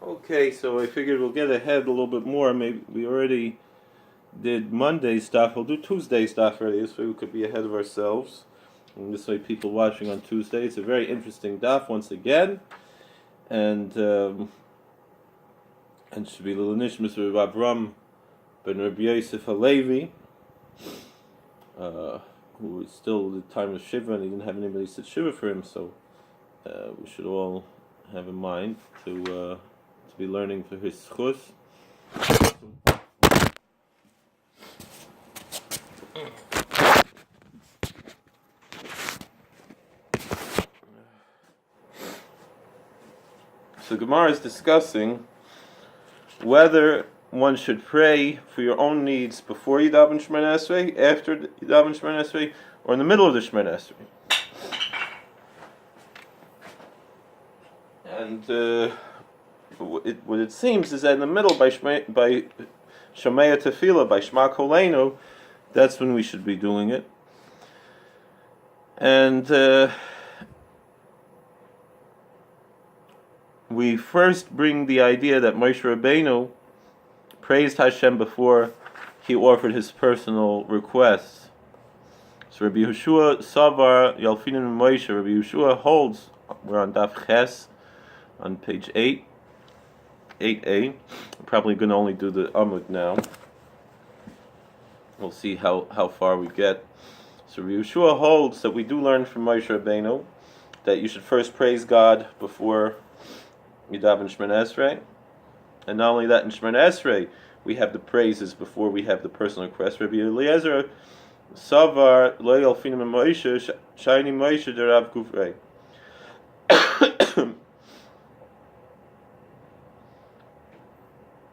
Okay, so I figured we'll get ahead a little bit more. Maybe we already did Monday's stuff. We'll do Tuesday's stuff already, so we could be ahead of ourselves. And this way, people watching on Tuesday, it's a very interesting daf once again, and should be Lil Nishmas Rabbi Avram ben Rabbi Yosef Halevi, who is still at the time of Shiva, and he didn't have anybody sit Shiva for him, so we should all have in mind to be learning for his schus. So Gemara is discussing whether one should pray for your own needs before you daven Shemoneh Esrei, after you daven Shemoneh Esrei, or in the middle of the Shemoneh Esrei. And what it seems is that in the middle, by Shomea Tefillah, by Shema Koleinu, that's when we should be doing it. And we first bring the idea that Moshe Rabbeinu praised Hashem before he offered his personal requests. So Rabbi Yehoshua Savar Yalfinin Moshe, Rabbi Yehoshua holds, we're on Daf Ches, on page 8, 8a. I'm probably going to only do the Amud now. We'll see how far we get. So Rabbi Yehoshua holds that we do learn from Moshe Rabbeinu that you should first praise God before you daven Shemoneh Esrei. And not only that, in Shemoneh Esrei, we have the praises before we have the personal request. Rabbi Eliezer Savar Lo Yalfinim Moshe Shayni Moshe Derav Gufrei.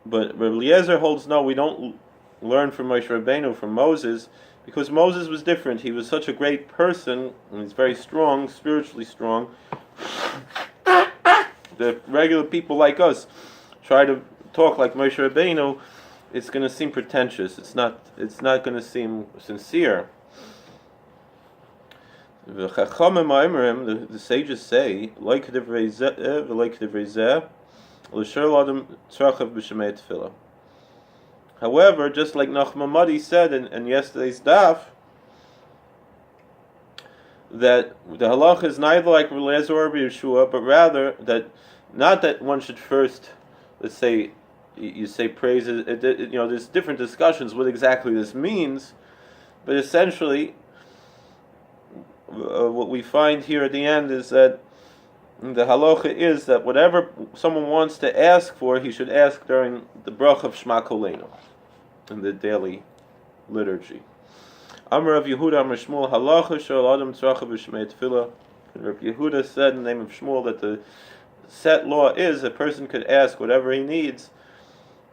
But Rabbi Eliezer holds no, we don't learn from Moshe Rabbeinu, from Moses, because Moses was different. He was such a great person, and he's very strong, spiritually strong. The regular people like us try to talk like Moshe Rabbeinu, it's going to seem pretentious. It's not going to seem sincere. The sages say, like divrei zeh, like divrei zeh, l'shel adam tzrachav b'shemei tefillah. However, just like Nachman Madi said in yesterday's daf, that the halacha is neither like Rabbi Eliezer or Rabbi Yehoshua, but rather that not that one should first, let's say, you say praise. There's different discussions what exactly this means, but essentially, what we find here at the end is that the halacha is that whatever someone wants to ask for, he should ask during the bracha of Shema Koleinu in the daily liturgy. Amar Rav Yehuda Amar Shmuel halacha shel adam tzracha b'shemei tefillah. Rav Yehuda said in the name of Shmuel that the set law is a person could ask whatever he needs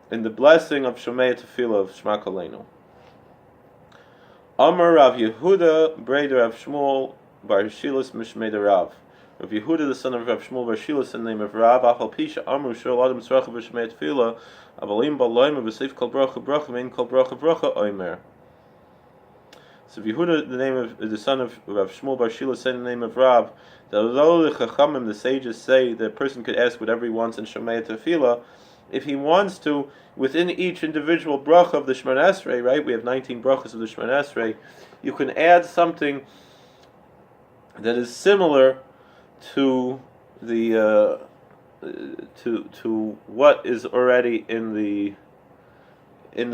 in the blessing of Shemei Tefillah of Shema Koleinu. Amar Rav Yehuda Breder Rav Shmuel Bar Shilas Mishmei Rav. Rav Yehuda, the son of Rav Shmuel Bar Shilas, in the name of Rav, Afal Pisha Amru Shel Adam Tzracha B'Shemei Tefillah Avalim Baloim V'Seif Kol Bracha Bracha Mein Kol Bracha Bracha Omer. So Yehuda, the son of Rav Shmuel Bar Shilas, said in the name of Rav that although the Chachamim, the sages, say that a person could ask whatever he wants in Shemei Tefillah, if he wants to, within each individual bracha of the Shemoneh Esrei, right? We have 19 brachas of the Shemoneh Esrei. You can add something that is similar to the to what is already in the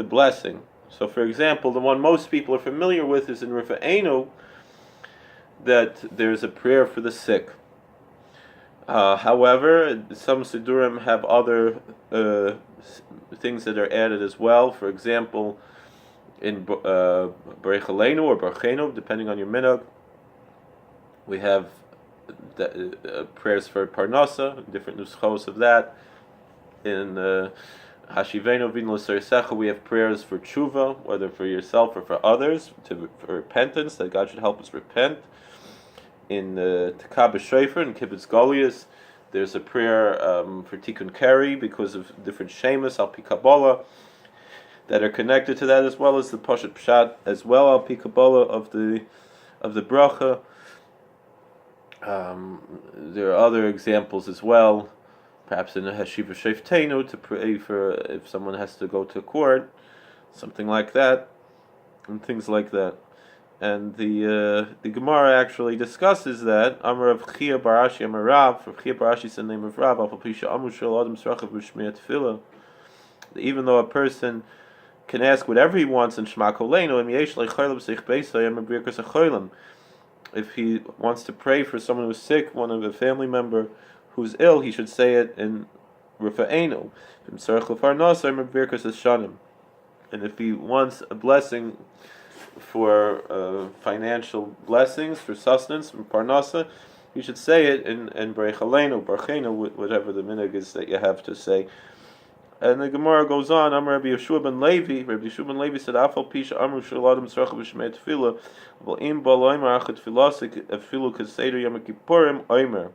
blessing. So, for example, the one most people are familiar with is in Rifa'enu, that there's a prayer for the sick. However, some Sidurim have other things that are added as well. For example, in Berechalenu or Barchenu, depending on your minhag, we have prayers for Parnasa, different nuschos of that. In Hashivenu Vin L'Sarisecha, we have prayers for tshuva, whether for yourself or for others, for repentance, that God should help us repent. In Tekah B'Shofar, in Kibbutz Goliath, there's a prayer for Tikkun Keri because of different shemas, Al Pi Kabbalah, that are connected to that, as well as the Pashat Pshat, as well Al Pi Kabbalah of the bracha. There are other examples as well perhaps in a Heshiva Sheftenu to pray for if someone has to go to court, something like that, and things like that. And the Gemara actually discusses that. Amar of Chia Barashi Amar Rav. Rav Chia Barashi is the name of Rav. Even though a person can ask whatever he wants in Shema Kolenu, if he wants to pray for someone who's sick, one of a family member who's ill, he should say it in Rufa'enu. And if he wants a blessing for financial blessings, for sustenance, from Parnasa, you should say it in Berechalenu, Barchenu, whatever the minhag is that you have to say. And the Gemara goes on. Amar Rabbi Yeshua ben Levi. Rabbi Yeshua ben Levi said, "Afal pisha amru shaladim tzracha b'shmei tefillah, but im baloimer achat tefillasik afilu kaseder Yom Kippurim oimer."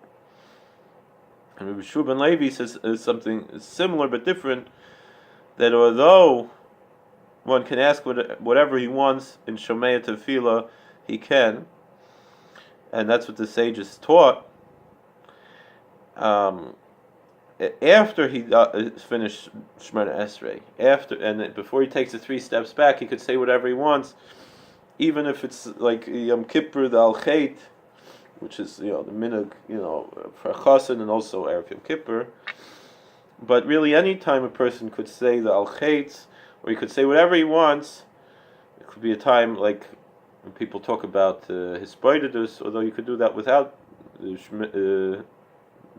And Rabbi Yeshua ben Levi says something similar but different. That although one can ask whatever he wants in Shomei Tefillah, he can, and that's what the sages taught. After he finished Shemona Esrei, before he takes the 3 steps back, he could say whatever he wants, even if it's like Yom Kippur, the Al Chait, which is the minhag, for Chassan and also Erev Yom Kippur. But really, any time a person could say the Al Chait, or he could say whatever he wants. It could be a time like when people talk about his Spoididus, although you could do that without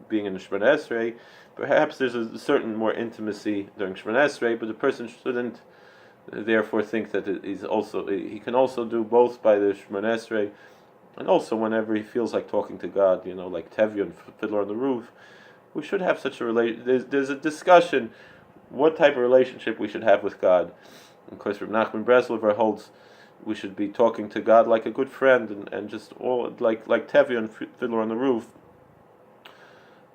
being in the Shemona Esrei. Perhaps there's a certain more intimacy during Shemona Esrei, but the person shouldn't therefore think that he can also do both by the Shemona Esrei, and also whenever he feels like talking to God, like Tevyon, Fiddler on the Roof. We should have such a relation. There's a discussion what type of relationship we should have with God. Of course, Reb Nachman Breslover holds we should be talking to God like a good friend, and just all like Tevyon, Fiddler on the Roof.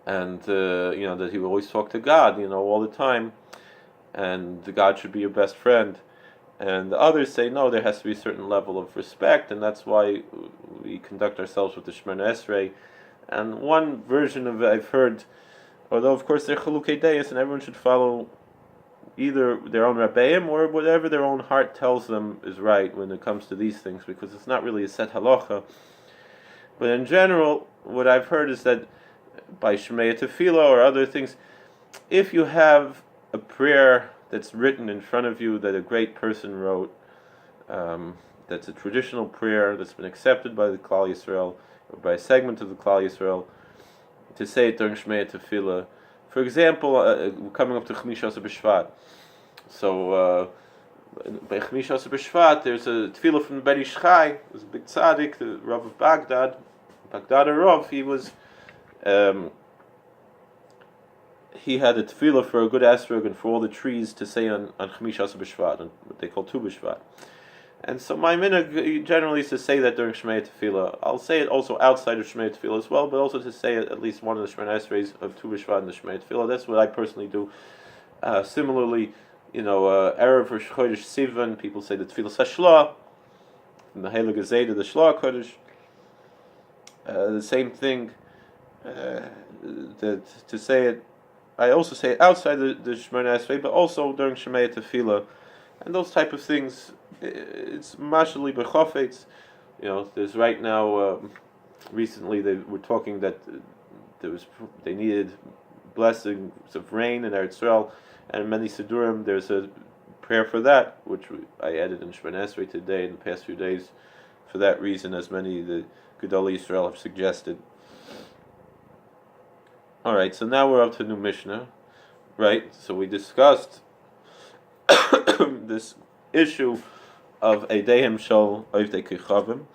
And that he will always talk to God, all the time, and God should be your best friend. And the others say no, there has to be a certain level of respect, and that's why we conduct ourselves with the Shemona Esrei. And one version of it I've heard, although of course they're Chalukei Deis, and everyone should follow either their own Rabbeim or whatever their own heart tells them is right when it comes to these things, because it's not really a set halacha. But in general, what I've heard is that by Shemei Tefillah or other things, if you have a prayer that's written in front of you that a great person wrote, that's a traditional prayer that's been accepted by the Klal Yisrael, or by a segment of the Klal Yisrael, to say it during Shemei Tefillah. For example, coming up to Chmishas B'Shvat. So, by Chmishas B'Shvat, there's a Tefillah from Ben Ish Chai, who's a big tzaddik, the Rav of Baghdad Rav. He had a tefillah for a good esrog and for all the trees to say on Chmishas B'Shvat, on what they call Tu B'Shvat. And so my minhag generally is to say that during Shemei Tefillah. I'll say it also outside of Shemei Tefillah as well, but also to say it at least one of the Shemona Esreis of Tu B'Shvat and the Shemei Tefillah. That's what I personally do. Similarly, Erev Rosh Chodesh Sivan, people say the Tefillah Sashla, and the Heilige Zayda, the Shla Kodesh. The same thing. To say it, I also say it outside the Shemona Esrei, but also during Shemei Tefillah, and those type of things. It's mashali b'chofetz. There's right now. Recently, they were talking that they needed blessings of rain in Eretz Yisrael, and many Sidurim. There's a prayer for that, which I added in Shemona Esrei today in the past few days, for that reason, as many of the Gedolei Yisrael have suggested. All right, so now we're up to new Mishnah, right? So we discussed this issue of Eidehem Shal Oivdei Kechavim,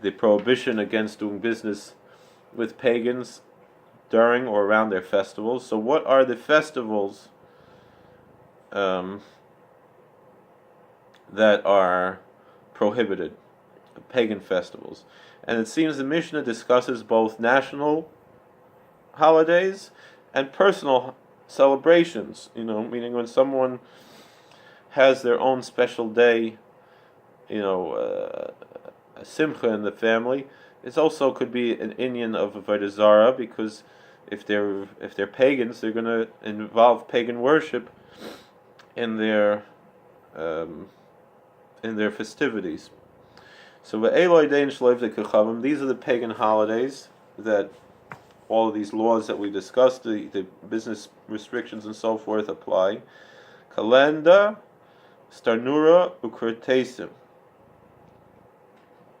the prohibition against doing business with pagans during or around their festivals. So what are the festivals that are prohibited? Pagan festivals. And it seems the Mishnah discusses both national holidays and personal celebrations, meaning when someone has their own special day, a simcha in the family. It also could be an inyan of Avodah Zarah, because if they're pagans, they're going to involve pagan worship in their festivities. So these are the pagan holidays that all of these laws that we discussed, the business restrictions and so forth, apply. Kalenda, Starnura, Ukurtesim.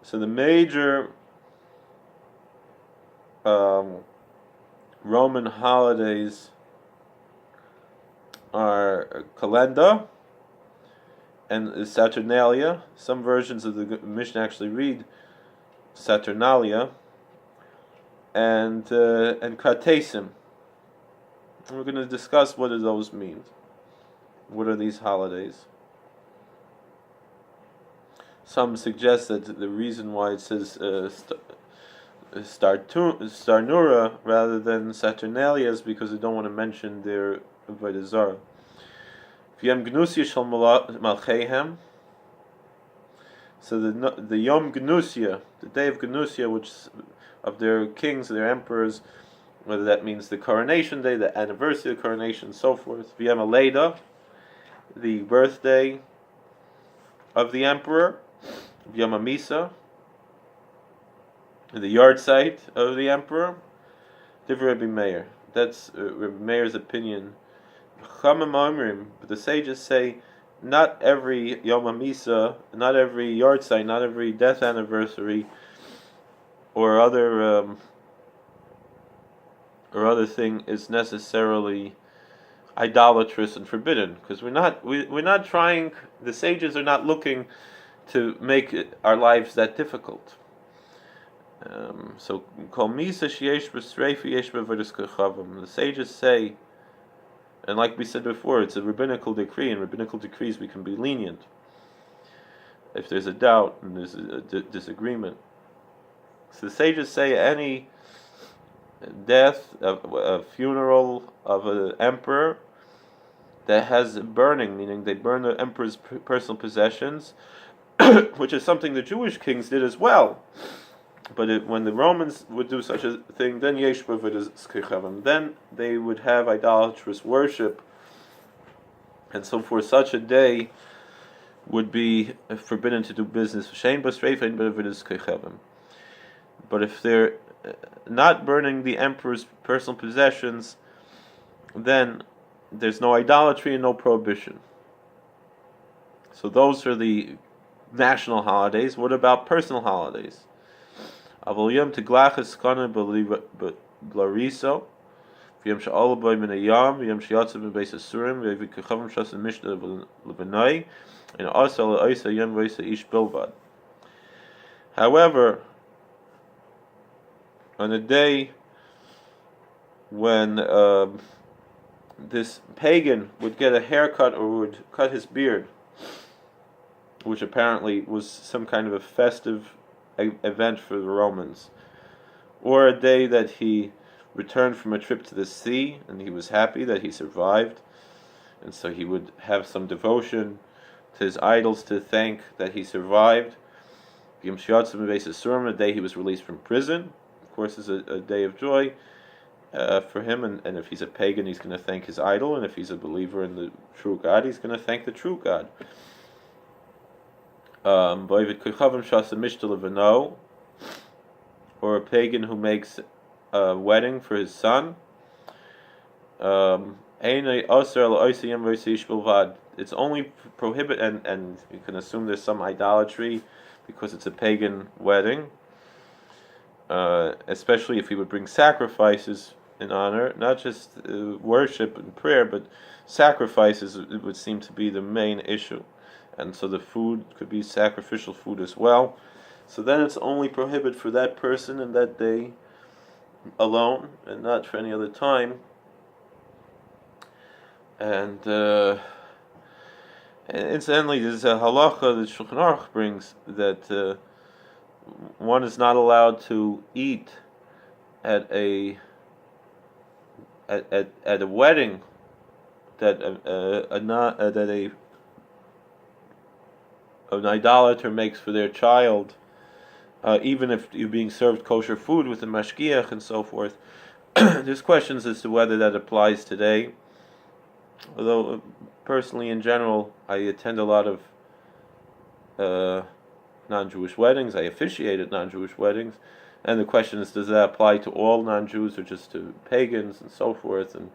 So the major Roman holidays are Kalenda and Saturnalia. Some versions of the Mishnah actually read Saturnalia and Kratesim. We're going to discuss what do those mean. What are these holidays? Some suggest that the reason why it says Starnura rather than Saturnalia is because they don't want to mention their Avodah Zarah. Yom Gnusia Shal Malchehem. So the Yom Gnusia, the day of Gnusia, which of their kings, their emperors, whether that means the coronation day, the anniversary of coronation, and so forth. Yom Aleida, the birthday of the emperor. Yom Misa, the yard site of the emperor. Divrei Rabbi Meir. That's Rabbi Meir's opinion. But the sages say not every Yom Misa, not every yard site, not every death anniversary, or other thing is necessarily idolatrous and forbidden, because we're not trying. The sages are not looking to make our lives that difficult. So kol misa sheyesh b'streifa yesh b'avodas kochavim. The sages say, and like we said before, it's a rabbinical decree. In rabbinical decrees, we can be lenient if there's a doubt and there's a disagreement. So the sages say any death, a funeral of an emperor that has burning, meaning they burn the emperor's personal possessions, which is something the Jewish kings did as well. But when the Romans would do such a thing, then yesh b'avodas kochavim, then they would have idolatrous worship, and so for such a day would be forbidden to do business. But if they're not burning the emperor's personal possessions, then there's no idolatry and no prohibition. So those are the national holidays. What about personal holidays? Avodah teglachas kana b'lariso, v'yom she'ala b'ay min hayam, v'yom she'yatzav min beis asurim, v'yavik kachavim shas mishnah l'benai, and asa l'aysa yom v'aysa ish bilvad. However, on a day when this pagan would get a haircut or would cut his beard, which apparently was some kind of a festive event for the Romans, or a day that he returned from a trip to the sea and he was happy that he survived, and so he would have some devotion to his idols to thank that he survived. Yom She'yatzav min beis asurim, the day he was released from prison, of course, is a day of joy for him, and if he's a pagan, he's going to thank his idol, and if he's a believer in the true God, he's going to thank the true God. Or a pagan who makes a wedding for his son. It's only prohibited, and you can assume there's some idolatry because it's a pagan wedding, especially if he would bring sacrifices in honor, not just worship and prayer, but sacrifices. It would seem to be the main issue. And so the food could be sacrificial food as well. So then it's only prohibited for that person and that day alone, and not for any other time. And incidentally, there's a halacha that Shulchan Aruch brings that one is not allowed to eat at a wedding that an idolater makes for their child, even if you're being served kosher food with a mashgiach and so forth. there's questions as to whether that applies today. Although, personally, in general, I attend a lot of non-Jewish weddings. I officiate at non-Jewish weddings, and the question is, does that apply to all non-Jews or just to pagans and so forth? And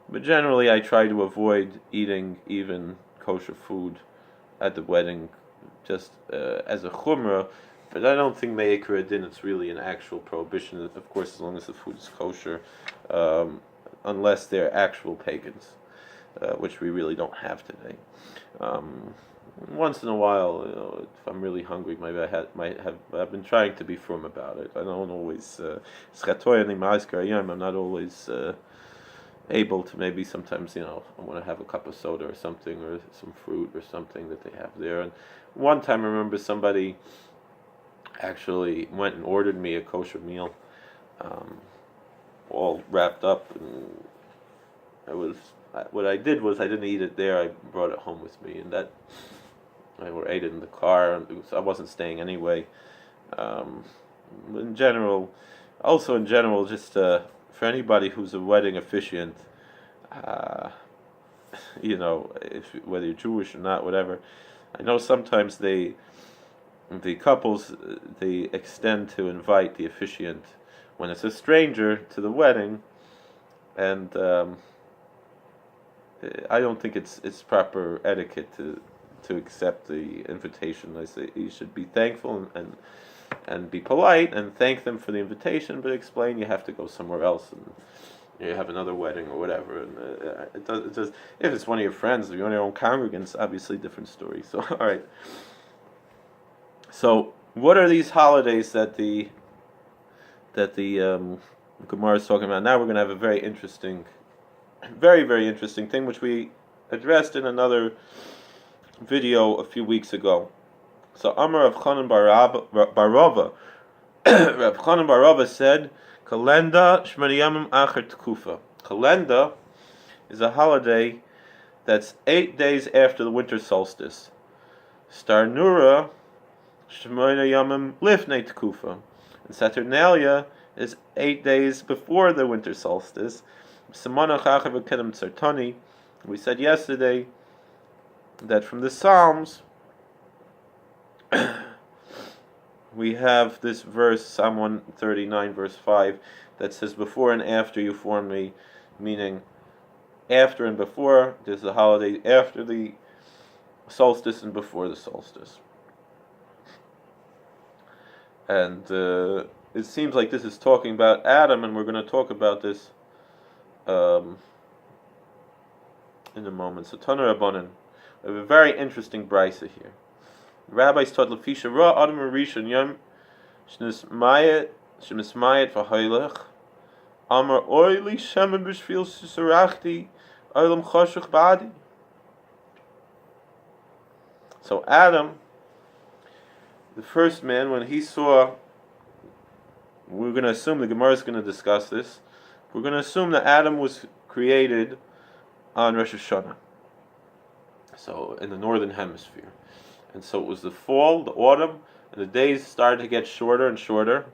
but generally, I try to avoid eating even kosher food at the wedding, just as a chumrah. But I don't think me'ikra din it's really an actual prohibition. Of course, as long as the food is kosher, unless they're actual pagans, which we really don't have today. Once in a while, if I'm really hungry, maybe I've been trying to be firm about it. I don't always. I'm not always able to. Maybe sometimes, I want to have a cup of soda or something, or some fruit or something that they have there. And one time, I remember somebody actually went and ordered me a kosher meal, all wrapped up, and what I did was I didn't eat it there. I brought it home with me, and that I ate it in the car. And I wasn't staying anyway. In general, just for anybody who's a wedding officiant, whether you're Jewish or not, whatever. I know sometimes the couples, they extend to invite the officiant when it's a stranger to the wedding, and I don't think it's proper etiquette to accept the invitation. I say you should be thankful and be polite and thank them for the invitation, but explain you have to go somewhere else and you have another wedding or whatever. And it does if it's one of your friends, if you're on your own congregants, obviously different story. So all right. So what are these holidays that the Gemara is talking about? Now we're going to have a very interesting, very, very interesting thing, which we addressed in another video a few weeks ago. So Amar Rav Chanan bar Rava, Rav Chanan bar Rava said, Kalenda Shmini Yamim Acher Tkufa. Kalenda is a holiday that's 8 days after the winter solstice. Starnura Shmini Yamim Lifnei Tkufa. And Saturnalia is 8 days before the winter solstice. We said yesterday that from the Psalms we have this verse, Psalm 139 verse 5, that says, before and after you formed me, meaning after and before. There's a holiday after the solstice and before the solstice. And it seems like this is talking about Adam, and we're going to talk about this in a moment. So Tana Rabbanan, we have a very interesting brisa here. The rabbis taught Lefisha Ra Adam Rishon Yom Shnismayet V'Haylech Amar Oili Shema B'Shvil Susarachti Olam Choshuch Badi. So Adam, the first man, when he saw, we're going to assume, the Gemara is going to discuss this, we're going to assume that Adam was created on Rosh Hashanah, so in the northern hemisphere. And so it was the fall, the autumn, and the days started to get shorter and shorter.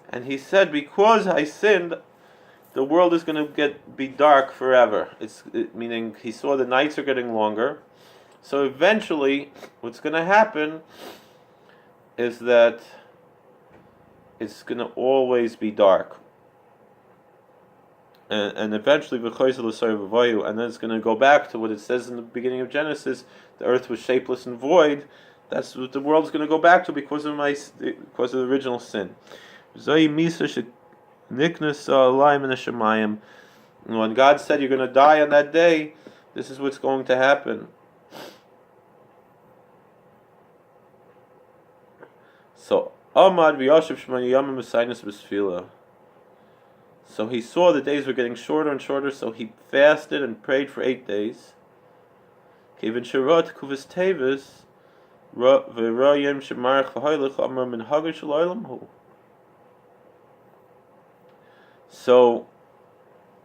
And he said, because I sinned, the world is going to be dark forever. Meaning he saw the nights are getting longer. So eventually, what's going to happen is that it's going to always be dark. And eventually, and then it's going to go back to what it says in the beginning of Genesis: the earth was shapeless and void. That's what the world's going to go back to because of the original sin. And when God said you're going to die on that day, this is what's going to happen. So Amad v'yashiv shmani yamim b'saynus b'sfila. So he saw the days were getting shorter and shorter, so he fasted and prayed for 8 days. Kevin Sharot Kuvis Tavis V'Rayim Shemarach V'Hoylech Amar Min Hagar Shalaylam Hu. So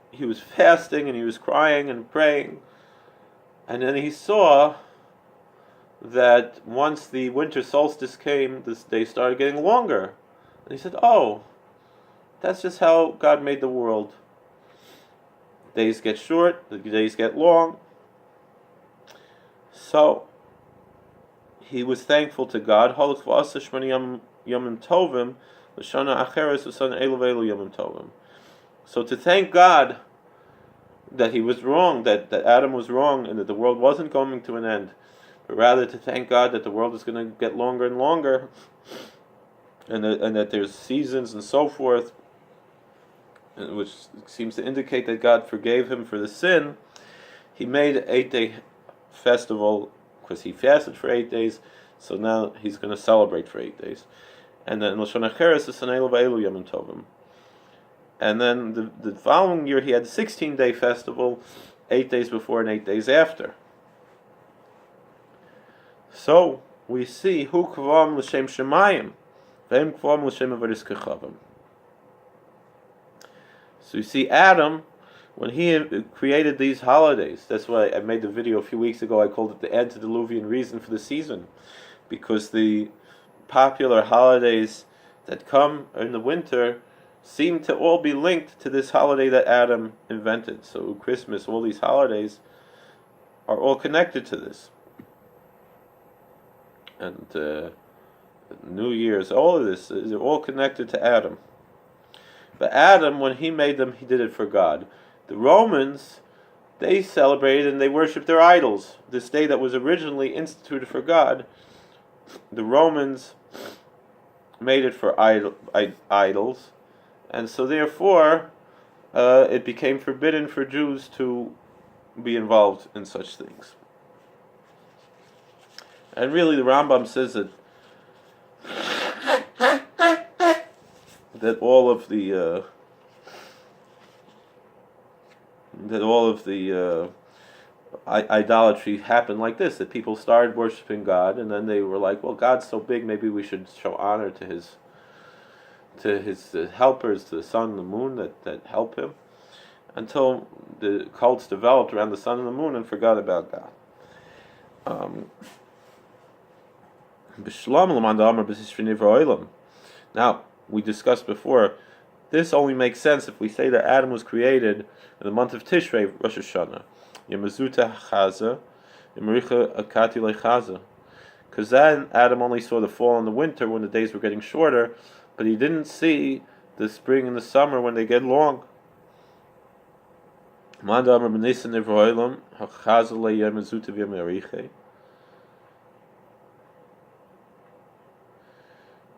he was fasting and he was crying and praying, and then he saw that once the winter solstice came, this day started getting longer. And he said, "Oh, That's just how God made the world. Days get short, the days get long. So he was thankful to God. So to thank God that he was wrong, that Adam was wrong, and that the world wasn't coming to an end, but rather to thank God that the world is going to get longer and longer, and that there's seasons and so forth, which seems to indicate that God forgave him for the sin. He made an 8-day festival because he fasted for 8 days, so now he's going to celebrate for 8 days. And then Lashon Acheres is Sanelu Va'elu Yomim Tovim. And then the following year he had a 16-day festival, 8 days before and 8 days after. So we see Hu Kvam L'Shem Shemayim, V'Hem Kvam L'Shem Avodas Kechavim. So you see Adam, when he created these holidays, that's why I made the video a few weeks ago, I called it the antediluvian reason for the season, because the popular holidays that come in the winter seem to all be linked to this holiday that Adam invented. So Christmas, all these holidays are all connected to this. And New Year's, all of this, they're all connected to Adam. But Adam, when he made them, he did it for God. The Romans, they celebrated and they worshipped their idols. This day that was originally instituted for God, the Romans made it for idols, and so therefore it became forbidden for Jews to be involved in such things. And really the Rambam says that all of the idolatry happened like this, that people started worshiping God, and then they were like, well, God's so big, maybe we should show honor to his helpers, to the sun and the moon that help him, until the cults developed around the sun and the moon and forgot about God. Now, we discussed before, this only makes sense if we say that Adam was created in the month of Tishrei, Rosh Hashanah. Yemazuta Chaza, Yemaricha Akati Lechaza. Because then Adam only saw the fall and the winter when the days were getting shorter, but he didn't see the spring and the summer when they get long.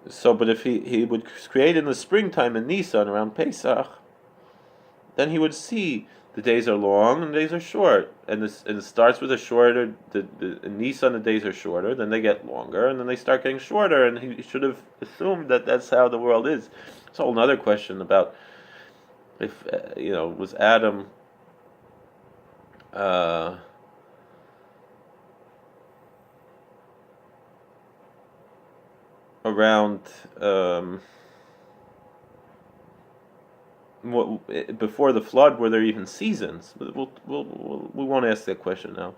So, but if he would create in the springtime in Nisan around Pesach, then he would see the days are long and the days are short, and it starts with a shorter. In Nisan the days are shorter, then they get longer, and then they start getting shorter. And he should have assumed that that's how the world is. It's a whole another question about if was Adam around before the flood, were there even seasons? We won't ask that question now.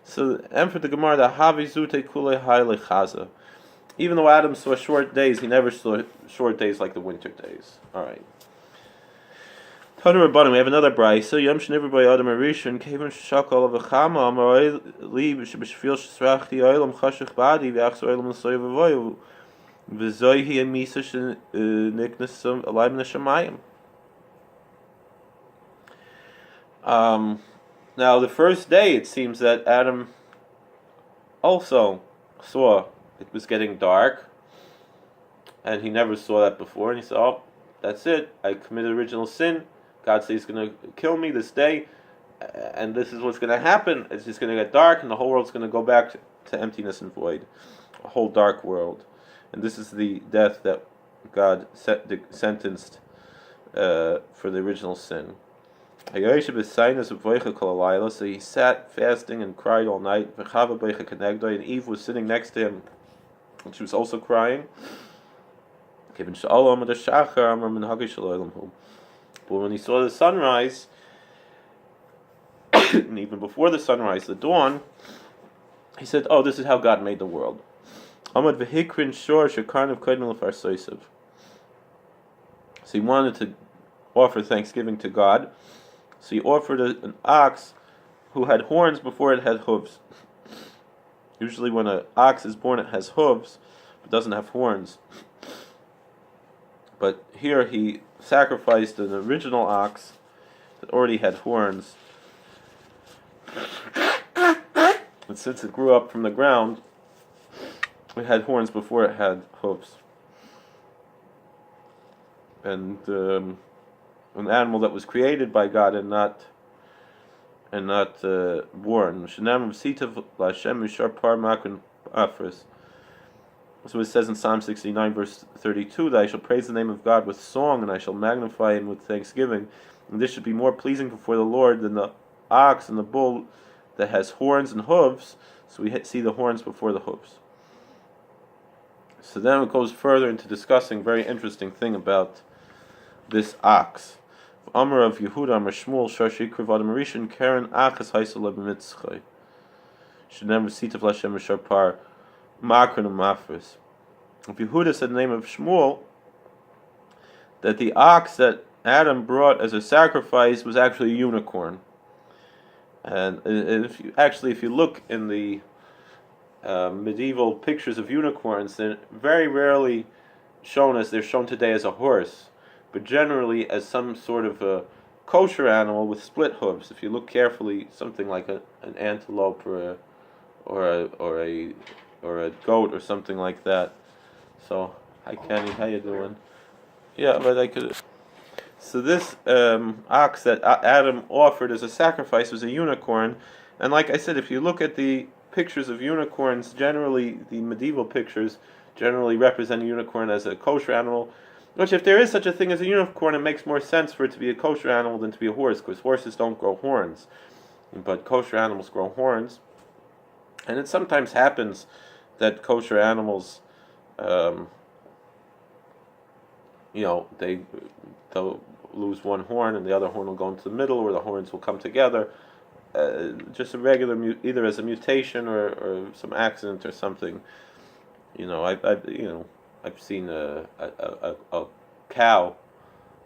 So, and for the Gemara, the Havizute Kule Haile Chaza. Even though Adam saw short days, he never saw short days like the winter days. All right. Tanu Rabbanim, we have another brayso. Yom Sheniver by Adam Arishon, Kevin Shakal of Achama, Amarei Li B'Shfil Shrachti Oilam Chashich Badi V'Achs Oilam L'Soy V'Voyu V'Zoy Hi Misa Shniknasum Alayim Neshamayim. Now, the first day, it seems that Adam also saw it was getting dark, and he never saw that before, and he said, oh, that's it, I committed original sin, God says he's going to kill me this day, and this is what's going to happen, it's just going to get dark, and the whole world's going to go back to emptiness and void, a whole dark world. And this is the death that God sentenced for the original sin. So he sat fasting and cried all night. And Eve was sitting next to him, and she was also crying. But when he saw the sunrise, and even before the sunrise, the dawn, he said, oh, this is how God made the world. So So he wanted to offer thanksgiving to God. So he offered an ox who had horns before it had hooves. Usually when an ox is born, it has hooves, but doesn't have horns. But here he sacrificed an original ox that already had horns. And since it grew up from the ground, it had horns before it had hooves. And an animal that was created by God and not born. So it says in Psalm 69, verse 32, that I shall praise the name of God with song, and I shall magnify him with thanksgiving. And this should be more pleasing before the Lord than the ox and the bull that has horns and hooves. So we see the horns before the hooves. So then it goes further into discussing a very interesting thing about this ox. Amar of Yehuda, Amar Shmuel, Shashi Krivad Marishan, Karen Achas Haisel Mitzchay. Should never see to Lashem Sharpar, Makron and Mafris. If Yehuda said the name of Shmuel, that the ox that Adam brought as a sacrifice was actually a unicorn. And if you look in the medieval pictures of unicorns, they're very rarely shown as they're shown today as a horse, but generally as some sort of a kosher animal with split hooves. If you look carefully, something like an antelope or a goat or something like that. So, hi Kenny, how you doing? Yeah, but I could. So this ox that Adam offered as a sacrifice was a unicorn, and like I said, if you look at the pictures of unicorns, generally the medieval pictures generally represent a unicorn as a kosher animal. Which, if there is such a thing as a unicorn, it makes more sense for it to be a kosher animal than to be a horse, because horses don't grow horns, but kosher animals grow horns. And it sometimes happens that kosher animals, they'll lose one horn and the other horn will go into the middle, or the horns will come together. Just a regular, either as a mutation or some accident or something. I've seen a cow,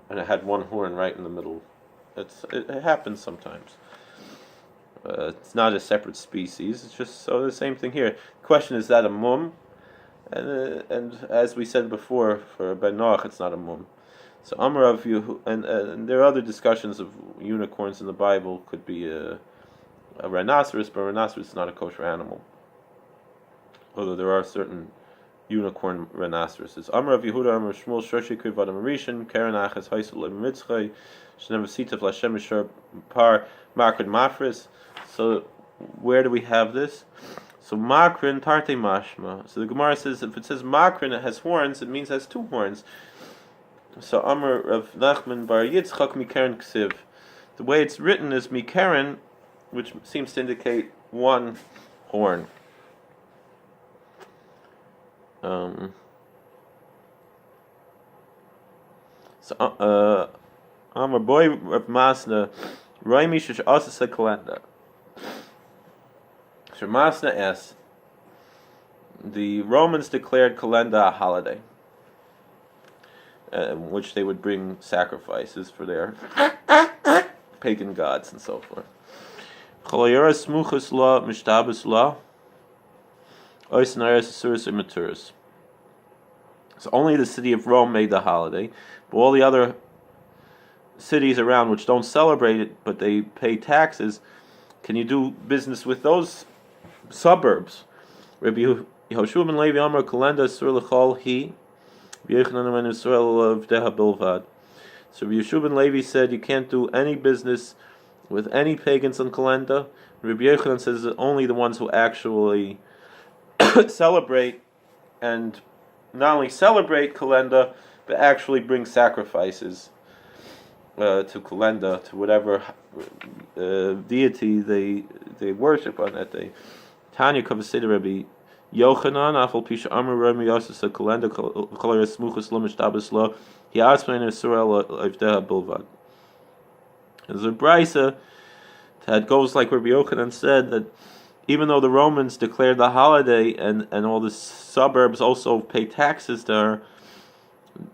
and it had one horn right in the middle. It happens sometimes. It's not a separate species. It's just so the same thing here. The question is that a mum, and as we said before, for Ben Noach, it's not a mum. So Amar of you, and there are other discussions of unicorns in the Bible. Could be a rhinoceros, but a rhinoceros is not a kosher animal. Although there are certain unicorn rhinoceroses. Amar of Yehuda, Amar Shmuel, Shoshi Krivad Marishan, Karen Achas Haisel Mitzchay, Shnev Sitav Lashem Mishar Par Makrin Mafris. So where do we have this? So Makrin Tarte Mashma. So the Gemara says if it says Makrin, it has horns, it means it has two horns. So Amar of Nachman Bar Yitzchak Mikaren Ksiv. The way it's written is Mikaren, which seems to indicate one horn. Amar boy of Masna, Raimi Shish Asasa Kalenda. So Masna asks, the Romans declared Kalenda a holiday, which they would bring sacrifices for their pagan gods and so forth. Chalayara Smuchas La Mishtabas La. So only the city of Rome made the holiday, but all the other cities around which don't celebrate it, but they pay taxes, can you do business with those suburbs? Rabbi Yehoshua ben Levi Amar Kalenda Sur L'chol Hi V'Yechanan ben Yisrael of Avodah Bilvad. So Rabbi Yehoshua ben Levi said you can't do any business with any pagans on Kalenda. Rabbi Yechanan says that only the ones who actually celebrate, and not only celebrate Kalenda, but actually bring sacrifices to Kalenda, to whatever deity they worship on that day. Tanya Kavasida Rabbi Yochanan Afal Pisha Amar Rami Yosef Kalenda Kalera Smuchas Lo Mishtabas Lo Yasmin Yisrael Avdeha Bilvad. There's a brisa that goes like Rabbi Yochanan said, that even though the Romans declared the holiday and all the suburbs also pay taxes to her,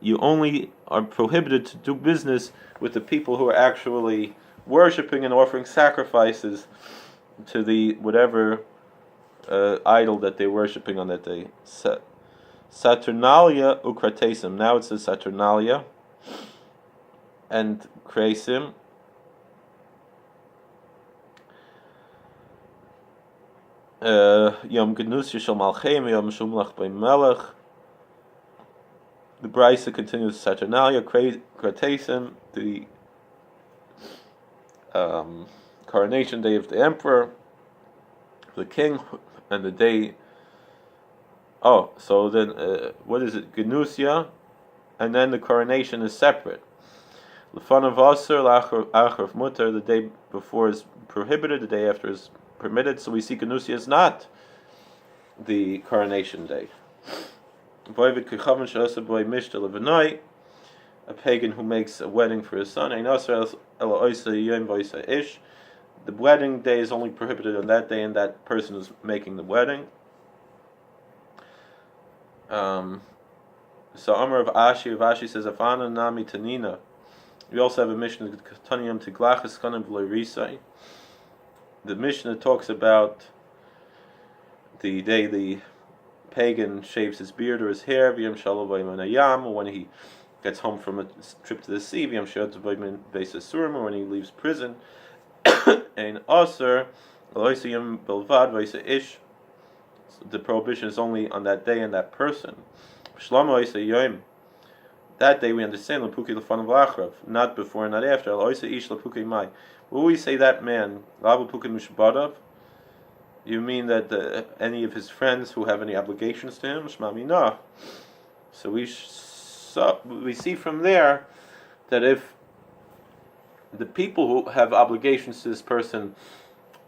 you only are prohibited to do business with the people who are actually worshipping and offering sacrifices to the whatever idol that they're worshipping on that day. Saturnalia ukratesim. Now it says Saturnalia and kresim. Yom Genus Yishal Malchem Yom Shumlach by Melech. The Brisa continues Saturnalia, Kratesim, the coronation day of the emperor, the king, and the day. Oh, so then what is it? Genusia, and then the coronation is separate. Lefanav Asur, Achrav Mutter, the day before is prohibited, the day after is permitted. So we see Genusia is not the coronation day. A pagan who makes a wedding for his son. The wedding day is only prohibited on that day, and that person is making the wedding. So Amar of Ashi says, Afana Nami Tanina. We also have a Mishnah, Taniyam Tiglachis Kanim V'Loirisai. The Mishnah talks about the day the pagan shaves his beard or his hair, or when he gets home from a trip to the sea, or when he leaves prison. And Aser, the prohibition is only on that day and that person. That day we understand, not before and not after. Will we say that man, you mean that any of his friends who have any obligations to him? Shmami no. So we see from there that if the people who have obligations to this person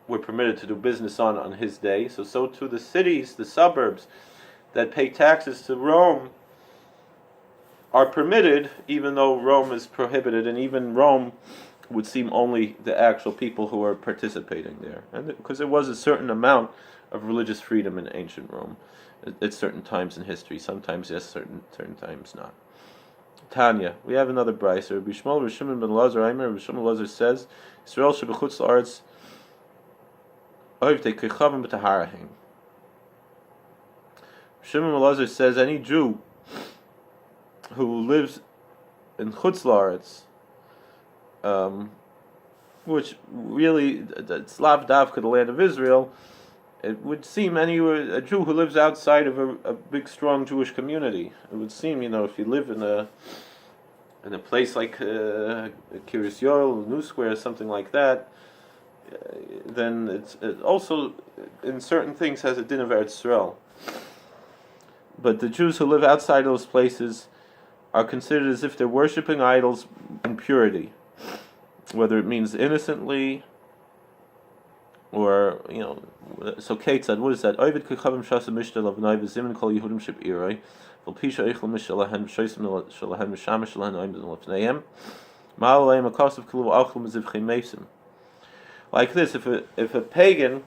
were permitted to do business on his day, so too the cities, the suburbs that pay taxes to Rome are permitted, even though Rome is prohibited, and even Rome would seem only the actual people who are participating there, and because there was a certain amount of religious freedom in ancient Rome at certain times in history. Sometimes yes, certain times not. Tanya, we have another brayser. Rabbi Shimon ben Lazar, Rabbi Shimon ben Lazar says, Israel shebechutz la'aretz oivtei kechavim b'taharahim. Shimon ben Lazar says any Jew who lives in chutz la'aretz, which really, it's lav davka, the land of Israel, it would seem a Jew who lives outside of a big, strong Jewish community. It would seem, if you live in a place like Kiryas Yoel, New Square, something like that, then it also, in certain things, has a din of Eretz Yisrael. But the Jews who live outside those places are considered as if they're worshipping idols in purity, whether it means innocently or so Kate said, what is that? Ovid kechavim shasa mishtal of naiv zimin kol Yehudim ship iroi, v'pisha eichel mishalahen v'shoisim shalahen v'shamish shalahen oimdim lefneim, ma'aleim akasav kelu v'achel mezivchei mesim. Like this, if a pagan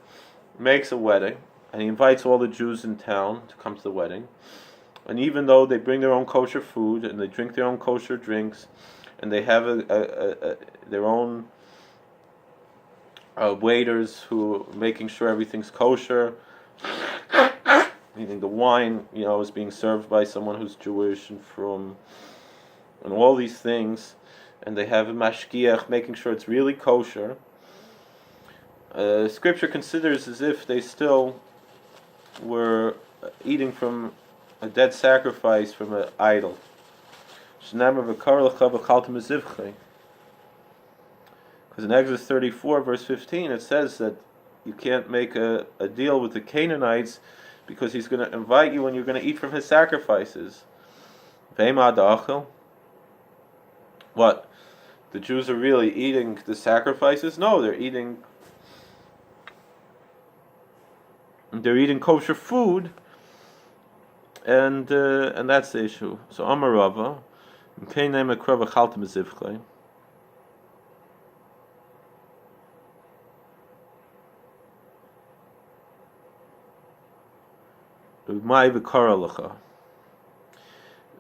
makes a wedding and he invites all the Jews in town to come to the wedding, and even though they bring their own kosher food and they drink their own kosher drinks, and they have their own waiters who are making sure everything's kosher, meaning the wine, is being served by someone who's Jewish and all these things, and they have a mashgiach making sure it's really kosher. Scripture considers as if they still were eating from a dead sacrifice from an idol. Because in Exodus 34, verse 15, it says that you can't make a deal with the Canaanites because he's going to invite you and you're going to eat from his sacrifices. What? The Jews are really eating the sacrifices? No, they're eating kosher food, and that's the issue. So Amar Rava,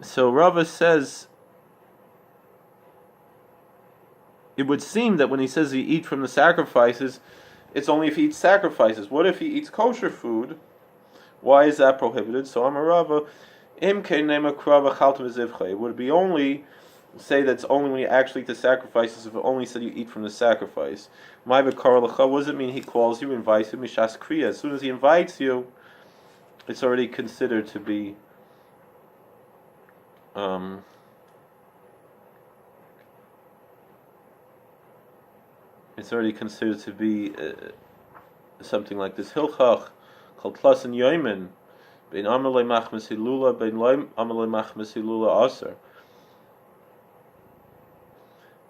So Rava says, it would seem that when he says he eat from the sacrifices, it's only if he eats sacrifices. What if he eats kosher food? Why is that prohibited? So Amar Rava, it would be only, say that's only when you actually eat the sacrifices, if it only said you eat from the sacrifice. What does it mean he calls you, invites you, mishas kriya? As soon as he invites you, it's already considered to be something like this. Hilchach called Tlas and Yomin, bein amalei machmas hilula, bein loim amalei machmas hilula aser.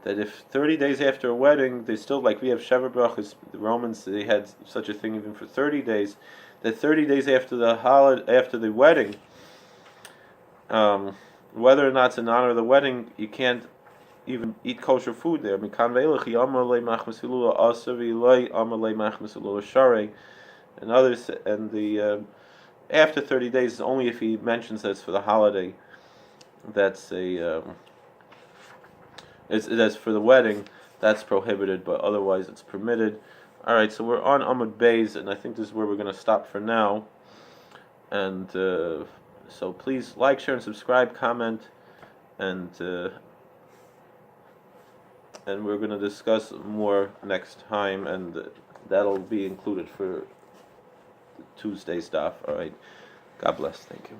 That if 30 days after a wedding, they still, like we have Sheva Brachas, the Romans, they had such a thing even for 30 days, that 30 days after the wedding, whether or not it's in honor of the wedding, you can't even eat kosher food there. And others, and the after 30 days is only if he mentions that it's for the holiday. That's that's for the wedding. That's prohibited, but otherwise it's permitted. All right, so we're on Amud Beis, and I think this is where we're going to stop for now. And so please like, share, and subscribe, comment, and we're going to discuss more next time, and that'll be included for Tuesday's stuff. All right, God bless. Thank you.